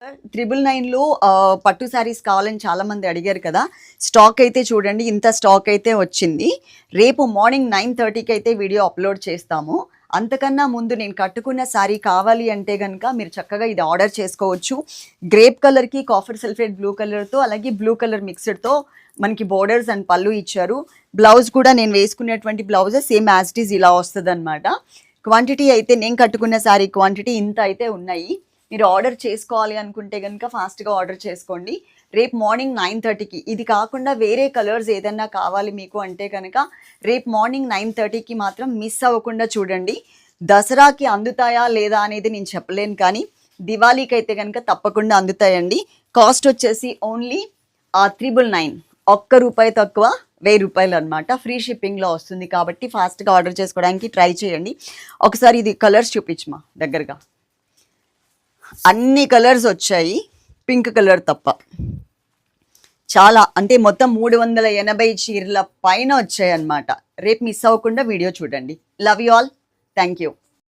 999లో పట్టు శారీస్ కావాలని చాలామంది అడిగారు కదా. స్టాక్ అయితే చూడండి, ఇంత స్టాక్ అయితే వచ్చింది. రేపు మార్నింగ్ 9:30కి అయితే వీడియో అప్లోడ్ చేస్తాము. అంతకన్నా ముందు నేను కట్టుకున్న శారీ కావాలి అంటే కనుక మీరు చక్కగా ఇది ఆర్డర్ చేసుకోవచ్చు. గ్రేప్ కలర్కి కాఫర్ సల్ఫేట్ బ్లూ కలర్తో, అలాగే బ్లూ కలర్ మిక్స్డ్తో మనకి బోర్డర్స్ అండ్ పళ్ళు ఇచ్చారు. బ్లౌజ్ కూడా నేను వేసుకునేటువంటి blouse same as it is ఇలా వస్తుంది అనమాట. క్వాంటిటీ అయితే నేను కట్టుకున్న శారీ క్వాంటిటీ ఇంత అయితే ఉన్నాయి. మీరు ఆర్డర్ చేసుకోవాలి అనుకుంటే కనుక ఫాస్ట్గా ఆర్డర్ చేసుకోండి. రేపు మార్నింగ్ 9:30కి. ఇది కాకుండా వేరే కలర్స్ ఏదన్నా కావాలి మీకు అంటే కనుక రేపు మార్నింగ్ 9:30కి మాత్రం మిస్ అవ్వకుండా చూడండి. దసరాకి అందుతాయా లేదా అనేది నేను చెప్పలేను, కానీ దివాళీకి అయితే కనుక తప్పకుండా అందుతాయండి. కాస్ట్ వచ్చేసి ఓన్లీ 999, ₹1 తక్కువ, ₹1000 అనమాట. ఫ్రీ షిప్పింగ్లో వస్తుంది కాబట్టి ఫాస్ట్గా ఆర్డర్ చేసుకోవడానికి ట్రై చేయండి. ఒకసారి ఇది కలర్స్ చూపించమా దగ్గరగా. అన్ని కలర్స్ వచ్చాయి, పింక్ కలర్ తప్ప. చాలా అంటే మొత్తం 380 చీరల పైన వచ్చాయి అన్నమాట. రేపు మిస్ అవ్వకుండా వీడియో చూడండి. Love you all. Thank you.